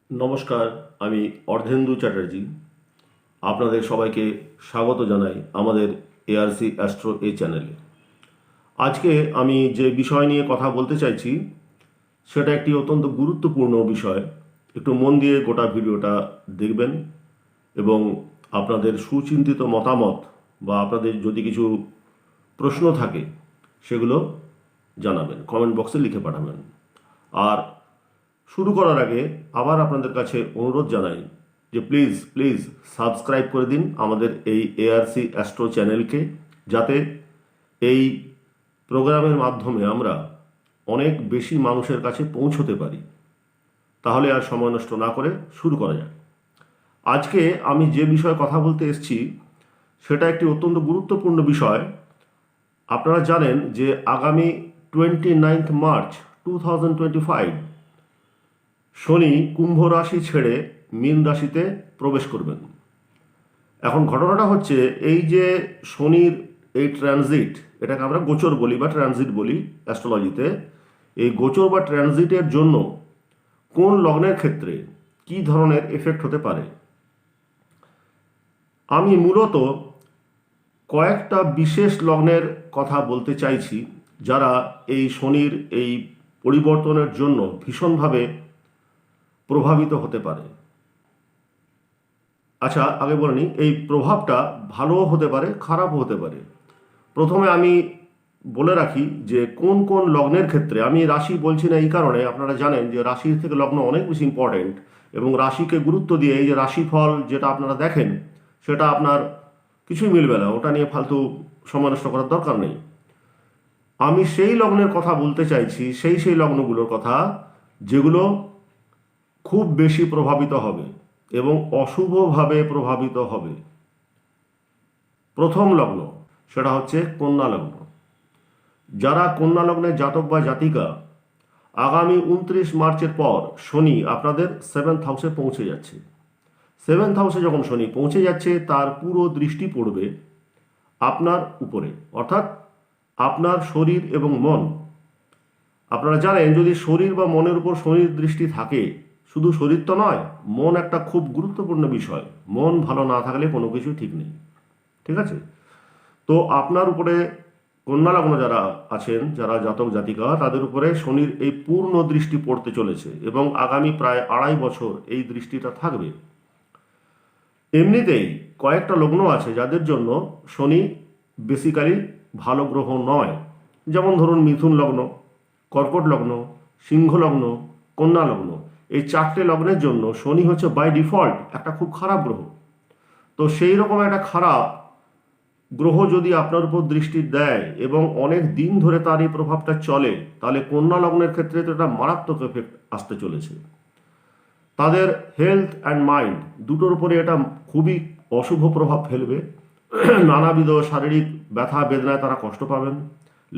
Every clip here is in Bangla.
নমস্কার, আমি অর্ধেন্দু চ্যাটার্জি। আপনাদের সবাইকে স্বাগত জানাই আমাদের এআরসি অ্যাস্ট্রো এই চ্যানেলে। আজকে আমি যে বিষয় নিয়ে কথা বলতে চাইছি সেটা একটি অত্যন্ত গুরুত্বপূর্ণ বিষয়। একটু মন দিয়ে গোটা ভিডিওটা দেখবেন এবং আপনাদের সুচিন্তিত মতামত বা আপনাদের যদি কিছু প্রশ্ন থাকে সেগুলো জানাবেন, কমেন্ট বক্সে লিখে পাঠাবেন। আর শুরু করার আগে আবার আপনাদের কাছে অনুরোধ জানাই যে প্লিজ প্লিজ সাবস্ক্রাইব করে দিন আমাদের এই এআরসি অ্যাস্ট্রো চ্যানেলকে, যাতে এই প্রোগ্রামের মাধ্যমে আমরা অনেক বেশি মানুষের কাছে পৌঁছতে পারি। তাহলে আর সময় নষ্ট না করে শুরু করা যাক। আজকে আমি যে বিষয়ে কথা বলতে এসেছি সেটা একটি অত্যন্ত গুরুত্বপূর্ণ বিষয়। আপনারা জানেন যে আগামী 29 মার্চ 2025 শনি কুম্ভ রাশি ছেড়ে মীন রাশিতে প্রবেশ করবেন। এখন ঘটনাটা হচ্ছে এই যে শনির এই ট্রানজিট, এটাকে আমরা গোচর বলি বা ট্রানজিট বলি অ্যাস্ট্রোলজিতে। এই গোচর বা ট্রানজিটের জন্য কোন লগ্নের ক্ষেত্রে কি ধরনের এফেক্ট হতে পারে, আমি মূলত কয়েকটা বিশেষ লগ্নের কথা বলতে চাইছি যারা এই শনির এই পরিবর্তনের জন্য ভীষণভাবে প্রভাবিত হতে পারে। আচ্ছা, আগে বলে নিই, এই প্রভাবটা ভালোও হতে পারে, খারাপও হতে পারে। প্রথমে আমি বলে রাখি যে কোন কোন লগ্নের ক্ষেত্রে, আমি রাশি বলছি না এই কারণে, আপনারা জানেন যে রাশির থেকে লগ্ন অনেক বেশি ইম্পর্টেন্ট এবং রাশিকে গুরুত্ব দিয়ে এই যে রাশিফল যেটা আপনারা দেখেন সেটা আপনার কিছুই মিলবে না, ওটা নিয়ে ফালতু সময় নষ্ট করার দরকার নেই। আমি সেই লগ্নের কথা বলতে চাইছি, সেই লগ্নগুলোর কথা যেগুলো খুব বেশি প্রভাবিত হবে এবং অশুভভাবে প্রভাবিত হবে। প্রথম লগ্ন সেটা হচ্ছে কন্যা লগ্ন। যারা কন্যা লগ্নের জাতক বা জাতিকা, আগামী 29 মার্চের পর শনি আপনাদের 7th হাউসে পৌঁছে যাচ্ছে। 7th হাউসে যখন শনি পৌঁছে যাচ্ছে তার পুরো দৃষ্টি পড়বে আপনার উপরে, অর্থাৎ আপনার শরীর এবং মন। আপনারা জানেন যদি শরীর বা মনের উপর শনির দৃষ্টি থাকে, শুধু শরীর তো নয়, মন একটা খুব গুরুত্বপূর্ণ বিষয়। মন ভালো না থাকলে কোনো কিছু ঠিক নেই, ঠিক আছে? তো আপনার উপরে কন্যা লগ্ন যারা আছেন, যারা জাতক জাতিকা, তাদের উপরে শনির এই পূর্ণ দৃষ্টি পড়তে চলেছে এবং আগামী প্রায় 2.5 বছর এই দৃষ্টিটা থাকবে। এমনিতেই কয়েকটা লগ্ন আছে যাদের জন্য শনি বেসিক্যালি ভালো গ্রহ নয়। যেমন ধরুন মিথুন লগ্ন, কর্কট লগ্ন, সিংহ লগ্ন, কন্যা লগ্ন। এই 4টে লগ্নের জন্য শনি হচ্ছে বাই ডিফল্ট একটা খুব খারাপ গ্রহ। তো সেই রকম একটা খারাপ গ্রহ যদি আপনার উপর দৃষ্টি দেয় এবং অনেক দিন ধরে তার এই প্রভাবটা চলে, তাহলে কন্যা লগ্নের ক্ষেত্রে তো একটা মারাত্মক এফেক্ট আসতে চলেছে। তাদের হেলথ অ্যান্ড মাইন্ড দুটোর উপরে এটা খুবই অশুভ প্রভাব ফেলবে। নানাবিধ শারীরিক ব্যথা বেদনায় তারা কষ্ট পাবেন।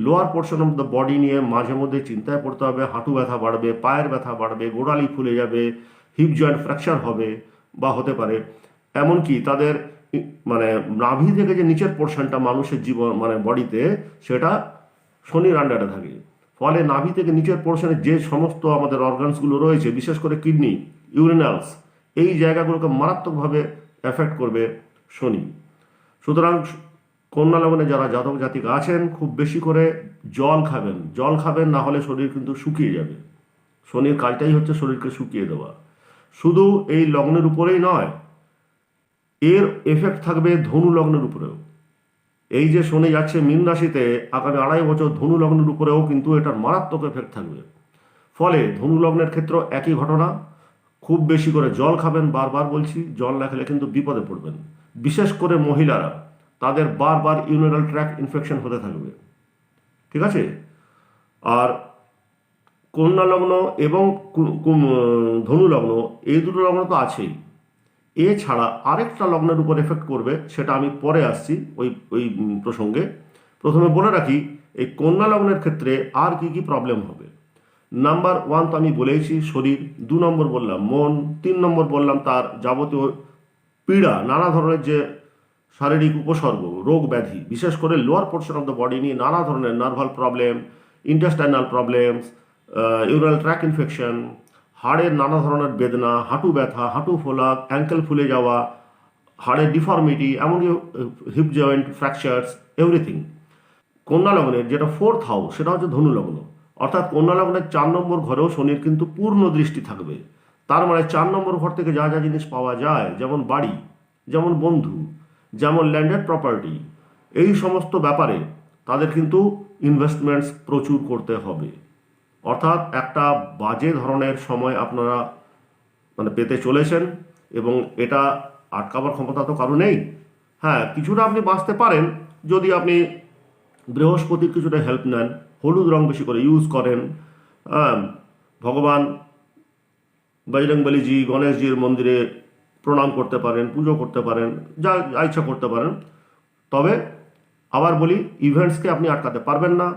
Lower portion of the body নিয়ে মাঝে মধ্যে চিন্তায় পড়তে হবে। হাঁটু ব্যথা বাড়বে, পায়ের ব্যথা বাড়বে, গোড়ালি ফুলে যাবে, হিপ জয়েন্ট ফ্র্যাকচার হবে বা হতে পারে। এমনকি তাদের মানে নাভি থেকে যে নিচের পোর্শনটা মানুষের জীবন মানে বডিতে, সেটা শনির আন্ডারে থাকে। ফলে নাভি থেকে নিচের পোর্শনে যে সমস্ত আমাদের অর্গানসগুলো রয়েছে, বিশেষ করে কিডনি, ইউরিনালস, এই জায়গাগুলোকে মারাত্মকভাবে এফেক্ট করবে শনি। সুতরাং কন্যা লগ্নে যারা জাতক জাতিকা আছেন খুব বেশি করে জল খাবেন। জল খাবেন, না হলে শরীর কিন্তু শুকিয়ে যাবে। শনির কাজটাই হচ্ছে শরীরকে শুকিয়ে দেওয়া। শুধু এই লগ্নের উপরেই নয়, এর এফেক্ট থাকবে ধনু লগ্নের উপরেও। এই যে শনি যাচ্ছে মীন রাশিতে আগামী 2.5 বছর, ধনু লগ্নের উপরেও কিন্তু এটার মারাত্মক এফেক্ট থাকবে। ফলে ধনু লগ্নের ক্ষেত্রে একই ঘটনা, খুব বেশি করে জল খাবেন। বারবার বলছি, জল না খেলে কিন্তু বিপদে পড়বেন। বিশেষ করে মহিলারা, তাদের বারবার ইউরিনাল ট্র্যাক্ট ইনফেকশন হতে থাকবে, ঠিক আছে? আর কন্যা লগ্ন এবং ধনু লগ্ন, এই দুটো লগ্ন তো আছেই। এছাড়া আরেকটা লগ্নের উপর এফেক্ট করবে, সেটা আমি পরে আসছি ওই ওই প্রসঙ্গে। প্রথমে বলে রাখি এই কন্যা লগ্নের ক্ষেত্রে আর কি কি প্রবলেম হবে। নাম্বার 1 তো আমি বলেইছি শরীর, 2 নম্বর বললাম মন, 3 নম্বর বললাম তার যাবতীয় পীড়া, নানা ধরনের যে শারীরিক উপসর্গ, রোগ ব্যাধি, বিশেষ করে lower portion of the body নিয়ে নানা ধরনের নার্ভাল প্রবলেম, ইন্টেস্টাইনাল প্রবলেমস, ইউরাল ট্র্যাক ইনফেকশন, হাড়ের নানা ধরনের বেদনা, হাঁটু ব্যথা, হাঁটু ফোলা, অ্যাঙ্কেল ফুলে যাওয়া, হাড়ের ডিফর্মিটি, এমনকি হিপ জয়েন্ট ফ্র্যাকচার্স, এভরিথিং। কন্যা লগ্নের যেটা 4th হাউস, সেটা হচ্ছে ধনু লগ্ন। অর্থাৎ কন্যা লগ্নের 4 নম্বর ঘরেও শনির কিন্তু পূর্ণ দৃষ্টি থাকবে। তার মানে 4 নম্বর ঘর থেকে যা যা জিনিস পাওয়া যায়, যেমন বাড়ি, যেমন বন্ধু, যেমন ল্যান্ডেড প্রপার্টি, এই সমস্ত ব্যাপারে তাদের কিন্তু ইনভেস্টমেন্টস প্রচুর করতে হবে। অর্থাৎ একটা বাজে ধরনের সময় আপনারা মানে পেতে চলেছেন, এবং এটা আটকাবার ক্ষমতা তো কারো নেই। হ্যাঁ, কিছুটা আপনি বাঁচতে পারেন যদি আপনি বৃহস্পতির কিছুটা হেল্প নেন, হলুদ রং বেশি করে ইউজ করেন, ভগবান বজরংবলীজি, গণেশজির মন্দিরে প্রণাম করতে পারেন, পুজো করতে পারেন, যা ইচ্ছা করতে পারেন। তবে আবার বলি, ইভেন্টসকে আপনি আটকাতে পারবেন না।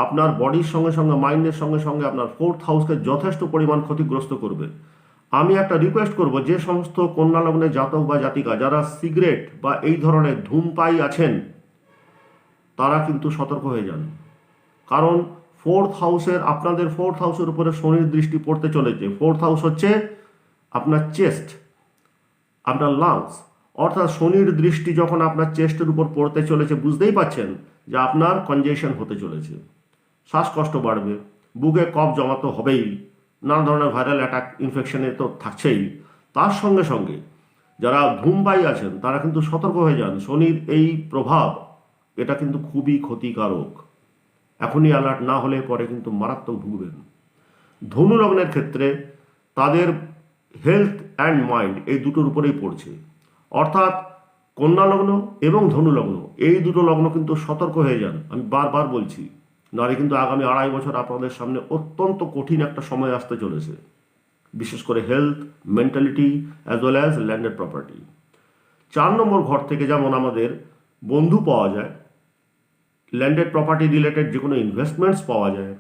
আপনার বডির সঙ্গে সঙ্গে, মাইন্ডের সঙ্গে সঙ্গে আপনার 4th হাউসকে যথেষ্ট পরিমাণ ক্ষতিগ্রস্ত করবে। আমি একটা রিকোয়েস্ট করব, যে সমস্ত কন্যা লগ্নে জাতক বা জাতিকা যারা সিগারেট বা এই ধরনের ধূমপায়ী আছেন, তারা কিন্তু সতর্ক হয়ে যান। কারণ 4th হাউসের, আপনাদের 4th হাউসের উপরে শনির দৃষ্টি পড়তে চলেছে। 4th হাউস হচ্ছে আপনার চেস্ট, আপনার লাংস। অর্থাৎ শনির দৃষ্টি যখন আপনার চেস্টের উপর পড়তে চলেছে, বুঝতেই পাচ্ছেন যে আপনার কনজেশন হতে চলেছে, শ্বাসকষ্ট বাড়বে, বুকে কফ জমা তো হবেই, নানা ধরনের ভাইরাল অ্যাটাক, ইনফেকশনে তো থাকছেই। তার সঙ্গে সঙ্গে যারা ধূমপায়ী আছেন তারা কিন্তু সতর্ক হয়ে যান। শনির এই প্রভাব, এটা কিন্তু খুবই ক্ষতিকারক। এখনই অ্যালার্ট না হলে পরে কিন্তু মারাত্মক ভুগবেন। ধনু লগ্নের ক্ষেত্রে তাদের হেলথ অ্যান্ড মাইন্ড এই দুটোর উপরেই পড়ছে। অর্থাৎ কন্যা লগ্ন এবং ধনু লগ্ন, এই দুটো লগ্ন কিন্তু সতর্ক হয়ে যান। আমি বারবার বলছি, নাহলে কিন্তু আগামী 2.5 বছর আপনাদের সামনে অত্যন্ত কঠিন একটা সময় আসতে চলেছে, বিশেষ করে health, mentality as well as landed property. 4 নম্বর ঘর থেকে যেমন আমাদের বন্ধু পাওয়া যায়, ল্যান্ডেড প্রপার্টি রিলেটেড যে কোনো ইনভেস্টমেন্টস পাওয়া যায়,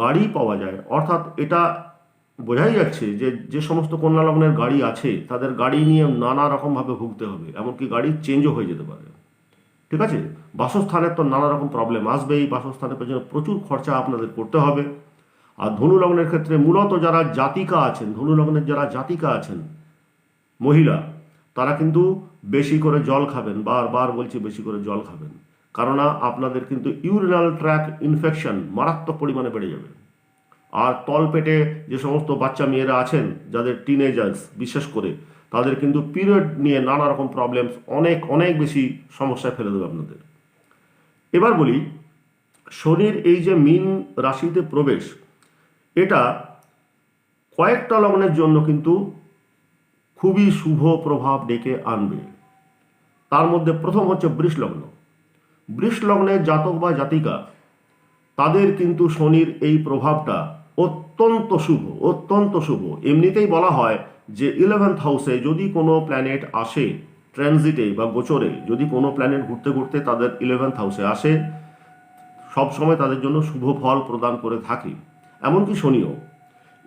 গাড়ি পাওয়া যায়। অর্থাৎ এটা বোঝাই যাচ্ছে যে যে সমস্ত কন্যা লগ্নের গাড়ি আছে, তাদের গাড়ি নিয়ে নানা রকমভাবে ভুগতে হবে, এমনকি গাড়ি চেঞ্জও হয়ে যেতে পারে। ঠিক আছে, বাসস্থানের তো নানা রকম প্রবলেম আসবেই, বাসস্থানের পেছনে প্রচুর খরচা আপনাদের করতে হবে। আর ধনু লগ্নের ক্ষেত্রে মূলত যারা জাতিকা আছেন, ধনু লগ্নের যারা জাতিকা আছেন মহিলা, তারা কিন্তু বেশি করে জল খাবেন। বারবার বলছি, বেশি করে জল খাবেন, কারণ আপনাদের কিন্তু ইউরিনাল ট্র্যাক ইনফেকশন মারাত্মক পরিমাণে বেড়ে যাবে। আর তলপেটে যে সমস্ত বাচ্চা মেয়েরা আছেন, যাদের টিনেজার্স বিশেষ করে, তাদের কিন্তু পিরিয়ড নিয়ে নানা রকম প্রবলেমস অনেক অনেক বেশি সমস্যায় ফেলে দেবে আপনাদের। এবার বলি, শনির এই যে মীন রাশিতে প্রবেশ, এটা কয়েকটা লগ্নের জন্য কিন্তু খুবই শুভ প্রভাব ডেকে আনবে। তার মধ্যে প্রথম হচ্ছে বৃষ লগ্ন। বৃষ লগ্নের জাতক বা জাতিকা, তাদের কিন্তু শনির এই প্রভাবটা অত্যন্ত শুভ, অত্যন্ত শুভ। এমনিতেই বলা হয় যে 11th হাউসে যদি কোনো প্ল্যানেট আসে ট্রানজিটে বা গোচরে, যদি কোনো প্ল্যানেট ঘুরতে ঘুরতে তাদের 11th হাউসে আসে, সবসময় তাদের জন্য শুভ ফল প্রদান করে থাকে, এমনকি শনিও।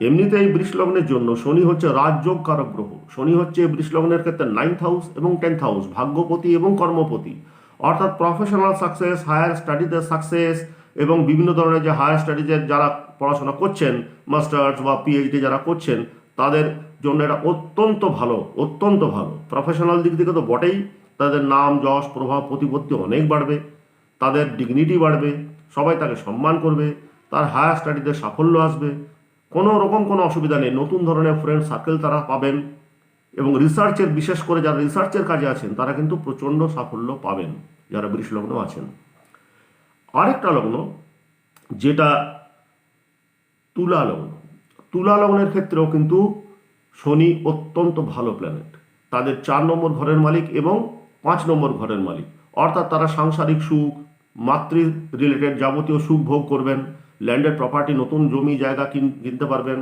এমনিতেই বৃষ লগ্নের জন্য শনি হচ্ছে রাজযোগ কারক গ্রহ। শনি হচ্ছে বৃষ লগ্নের ক্ষেত্রে 9th হাউস এবং 10th হাউস, ভাগ্যপতি এবং কর্মপতি। অর্থাৎ প্রফেশনাল সাকসেস, হায়ার স্টাডিতে সাকসেস, এবং বিভিন্ন ধরনের যে হায়ার স্টাডিজের যারা পড়াশোনা করছেন, মাস্টার্স বা পিএইচডি যারা করছেন, তাদের জন্য এটা অত্যন্ত ভালো, অত্যন্ত ভালো। প্রফেশনাল দিক থেকে তো বটেই, তাদের নাম, যশ, প্রভাব, প্রতিপত্তি অনেক বাড়বে, তাদের ডিগনিটি বাড়বে, সবাই তাকে সম্মান করবে, তার হায়ার স্টাডিতে সাফল্য আসবে, কোনো রকম কোনো অসুবিধা নেই। নতুন ধরনের ফ্রেন্ড সার্কেল তারা পাবেন, এবং রিসার্চের, বিশেষ করে যারা রিসার্চের কাজে আছেন, তারা কিন্তু প্রচণ্ড সাফল্য পাবেন, যারা বৃষ লগ্ন আছেন। আরেকটা লগ্ন যেটা তুলা লগ্ন, তুলা লগ্নের ক্ষেত্রেও কিন্তু শনি অত্যন্ত ভালো প্ল্যানেট। তাদের 4 নম্বর ঘরের মালিক এবং 5 নম্বর ঘরের মালিক। অর্থাৎ তারা সাংসারিক সুখ, মাতৃ রিলেটেড যাবতীয় সুখ ভোগ করবেন, ল্যান্ডেড প্রপার্টি, নতুন জমি জায়গা কিনতে পারবেন,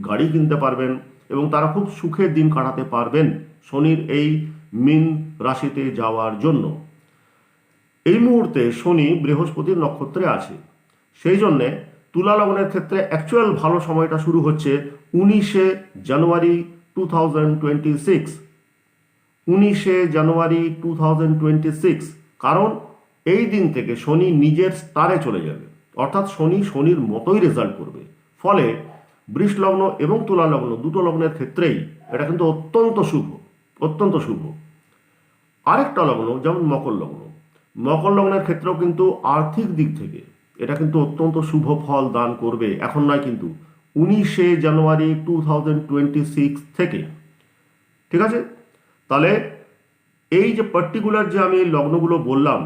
গাড়ি কিনতে পারবেন, এবং তারা খুব সুখের দিন কাটাতে পারবেন শনির এই মীন রাশিতে যাওয়ার জন্য। এই মুহূর্তে শনি বৃহস্পতির নক্ষত্রে আছে, সেই জন্যে তুলা লগ্নের ক্ষেত্রে অ্যাকচুয়াল ভালো সময়টা শুরু হচ্ছে 19শে জানুয়ারি 2026। 19শে জানুয়ারি 2026, কারণ এই দিন থেকে শনি নিজের স্টারে চলে যাবে। অর্থাৎ শনি শনির মতোই রেজাল্ট করবে। ফলে বৃষ লগ্ন এবং তুলা লগ্ন দুটো লগ্নের ক্ষেত্রেই এটা কিন্তু অত্যন্ত শুভ, অত্যন্ত শুভ। আরেকটা লগ্ন যেমন মকর লগ্ন, মকর লগ্নের ক্ষেত্রেও কিন্তু আর্থিক দিক থেকে এটা কিন্তু অত্যন্ত শুভ ফল দান করবে, এখন নয় কিন্তু 19শে জানুয়ারি 2026 থেকে। ঠিক আছে, তাহলে এই যে পার্টিকুলার যে আমি লগ্নগুলো বললাম,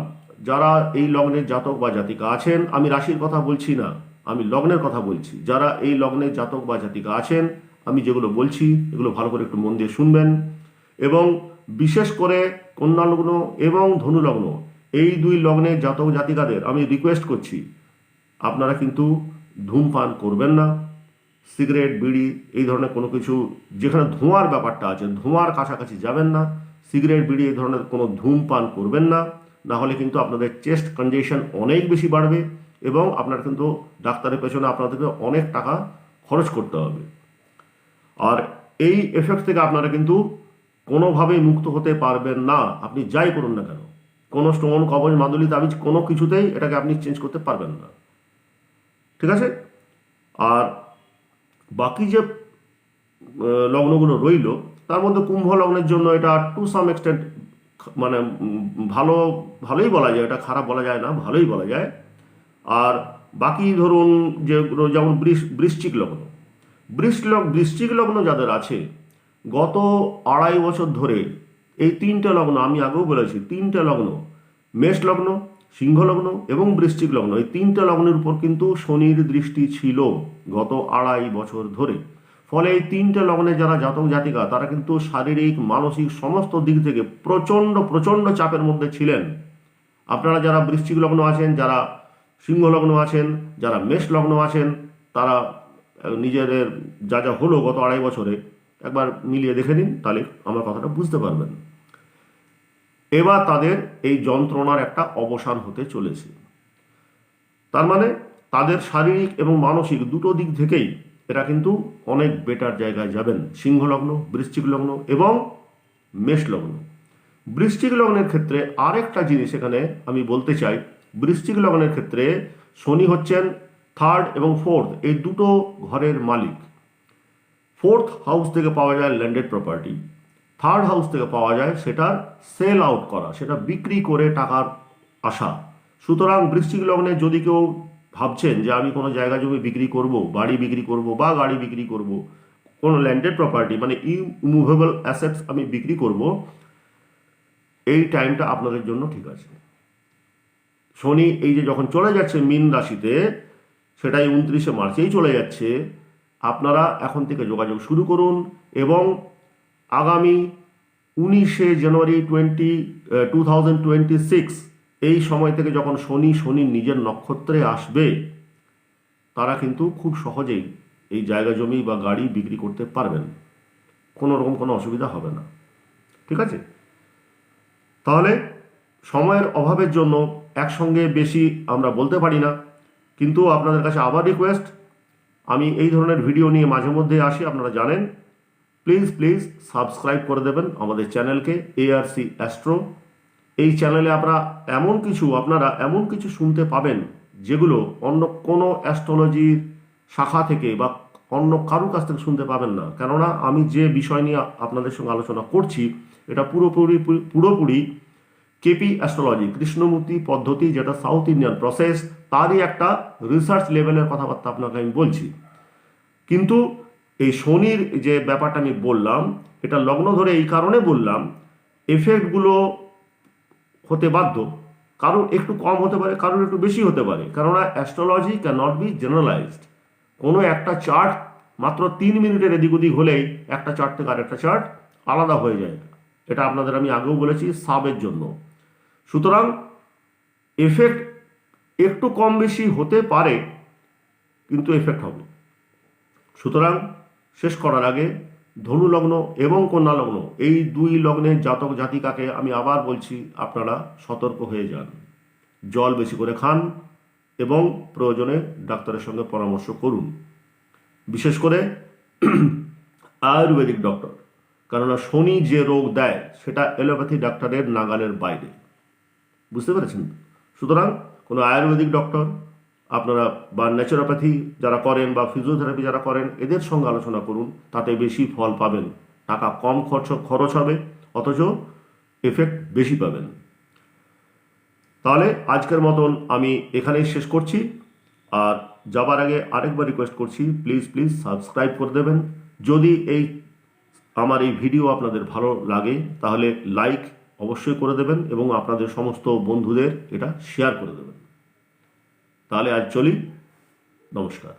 যারা এই লগ্নের জাতক বা জাতিকা আছেন, আমি রাশির কথা বলছি না, আমি লগ্নের কথা বলছি, যারা এই লগ্নের জাতক বা জাতিকা আছেন, আমি যেগুলো বলছি এগুলো ভালো করে একটু মন দিয়ে শুনবেন। এবং বিশেষ করে কন্যা লগ্ন এবং ধনু লগ্ন, এই দুই লগ্নের জাতক জাতিকাদের আমি রিকোয়েস্ট করছি, আপনারা কিন্তু ধূমপান করবেন না, সিগারেট বিড়ি এই ধরনের কোনো কিছু, যেখানে ধোঁয়ার ব্যাপারটা আছে ধোঁয়ার কাছাকাছি যাবেন না, সিগারেট বিড়ি এই ধরনের কোনো ধূমপান করবেন না, না হলে কিন্তু আপনাদের চেস্ট কনজেশন অনেক বেশি বাড়বে এবং আপনার কিন্তু ডাক্তারের পেছনে আপনাদেরকে অনেক টাকা খরচ করতে হবে। আর এই এফেক্ট থেকে আপনারা কিন্তু কোনোভাবেই মুক্ত হতে পারবেন না, আপনি যাই করুন না কেন, কোনো স্টোন কবজ মাদুলি তাবিজ কোনো কিছুতেই এটাকে আপনি চেঞ্জ করতে পারবেন না। ঠিক আছে, আর বাকি যে লগ্নগুলো রইল তার মধ্যে কুম্ভ লগ্নের জন্য এটা টু সাম এক্সটেন্ট মানে ভালোই বলা যায়, এটা খারাপ বলা যায় না, ভালোই বলা যায়। আর বাকি ধরুন যেগুলো যেমন বৃশ্চিক লগ্ন, বৃশ্চিক লগ্ন যাদের আছে গত 2.5 বছর ধরে এই তিনটে লগ্ন, আমি আগেও বলেছি তিনটে লগ্ন, মেষ লগ্ন, সিংহ লগ্ন এবং বৃশ্চিক লগ্ন, এই তিনটে লগ্নের উপর কিন্তু শনির দৃষ্টি ছিল গত 2.5 বছর ধরে। ফলে এই তিনটে লগ্নে যারা জাতক জাতিকা তারা কিন্তু শারীরিক মানসিক সমস্ত দিক থেকে প্রচণ্ড প্রচণ্ড চাপের মধ্যে ছিলেন। আপনারা যারা বৃশ্চিক লগ্ন আছেন, যারা সিংহ লগ্ন আছেন, যারা মেষ লগ্ন আছেন, তারা নিজেদের যা যা হলো গত 2.5 বছরে একবার মিলিয়ে দেখে নিন, তাহলে আমার কথাটা বুঝতে পারবেন। এবার তাদের এই যন্ত্রণার একটা অবসান হতে চলেছে, তার মানে তাদের শারীরিক এবং মানসিক দুটো দিক থেকেই এরা কিন্তু অনেক বেটার জায়গায় যাবেন। সিংহ লগ্ন, বৃশ্চিক লগ্ন এবং মেষ লগ্ন। বৃশ্চিক লগ্নের ক্ষেত্রে আরেকটা জিনিস এখানে আমি বলতে চাই, বৃশ্চিক লগ্নের ক্ষেত্রে শনি হচ্ছেন 3rd এবং 4th এই দুটো ঘরের মালিক। 4th হাউস থেকে পাওয়া যায় ল্যান্ডেড প্রপার্টি, 3rd হাউস থেকে পাওয়া যায় সেটার সেল আউট করা, সেটা বিক্রি করে টাকার আশা। সুতরাং বৃশ্চিক লগ্নে যদি কেউ ভাবছেন যে আমি কোনো জায়গা জমি বিক্রি করব, বাড়ি বিক্রি করব বা গাড়ি বিক্রি করব, কোনো ল্যান্ডেড প্রপার্টি মানে ইমুভেবল অ্যাসেটস আমি বিক্রি করব, এই টাইমটা আপনাদের জন্য ঠিক আছে। শনি এই যে যখন চলে যাচ্ছে মীন রাশিতে, সেটাই 29শে মার্চেই চলে যাচ্ছে, আপনারা এখন থেকে যোগাযোগ শুরু করুন এবং আগামী 19শে জানুয়ারি 2026 এই সময় থেকে যখন শনি নিজের নক্ষত্রে আসবে, তারা কিন্তু খুব সহজেই এই জায়গা জমি বা গাড়ি বিক্রি করতে পারবেন, কোনো রকম কোনো অসুবিধা হবে না। ঠিক আছে, তাহলে সময়ের অভাবের জন্য একসঙ্গে বেশি আমরা বলতে পারি না, কিন্তু আপনাদের কাছে আবার রিকোয়েস্ট, আমি এই ধরনের ভিডিও নিয়ে মাঝে মধ্যে আসি, আপনারা জানেন, প্লিজ সাবস্ক্রাইব করে দেবেন আমাদের চ্যানেলকে ARC অ্যাস্ট্রো। এই চ্যানেলে আপনারা এমন কিছু শুনতে পাবেন যেগুলো অন্য কোনো অ্যাস্ট্রোলজির শাখা থেকে বা অন্য কারুর কাছ থেকে শুনতে পাবেন না। কেননা আমি যে বিষয় নিয়ে আপনাদের সঙ্গে আলোচনা করছি এটা পুরোপুরি কেপি অ্যাস্ট্রোলজি, কৃষ্ণমূর্তি পদ্ধতি, যেটা সাউথ ইন্ডিয়ান প্রসেস, তারই একটা রিসার্চ লেভেলের কথাবার্তা আপনাকে আমি বলছি। কিন্তু এই শনির যে ব্যাপারটা আমি বললাম, এটা লগ্ন ধরে এই কারণে বললাম, এফেক্টগুলো হতে বাধ্য, কারোর একটু কম হতে পারে, কারোর একটু বেশি হতে পারে, কেননা astrology can not be generalized. কোনো একটা চার্ট মাত্র 3 মিনিটের এদিক ওদিক হলেই একটা চার্ট থেকে আরেকটা চার্ট আলাদা হয়ে যায়, এটা আপনাদের আমি আগেও বলেছি সাবের জন্য। সুতরাং এফেক্ট একটু কম বেশি হতে পারে, কিন্তু এফেক্ট হবে। সুতরাং শেষ করার আগে ধনু লগ্ন এবং কন্যা লগ্ন এই দুই লগ্নের জাতক জাতিকাকে আমি আবার বলছি, আপনারা সতর্ক হয়ে যান, জল বেশি করে খান এবং প্রয়োজনে ডাক্তারের সঙ্গে পরামর্শ করুন, বিশেষ করে আয়ুর্বেদিক ডক্টর, কেননা শনি যে রোগ দেয় সেটা এলোপ্যাথি ডাক্তারের নাগালের বাইরে, বুঝতে পেরেছেন? সুতরাং কোনো আয়ুর্বেদিক ডক্টর আপনারা বা ন্যাচুরোপ্যাথি যারা করেন বা ফিজিওথেরাপি যারা করেন এদের সঙ্গে আলোচনা করুন, তাতে বেশি ফল পাবেন। টাকা কম খরচ হবে, অথচ এফেক্ট বেশি পাবেন। তাহলে আজকের মতন আমি এখানেই শেষ করছি। আর যাবার আগে আরেকবার রিকোয়েস্ট করছি, প্লিজ সাবস্ক্রাইব করে দেবেন। যদি আমার এই ভিডিও আপনাদের ভালো লাগে তাহলে লাইক অবশ্যই করে দেবেন এবং আপনাদের সমস্ত বন্ধুদের এটা শেয়ার করে দেবেন। তাহলে আজ চলি, নমস্কার।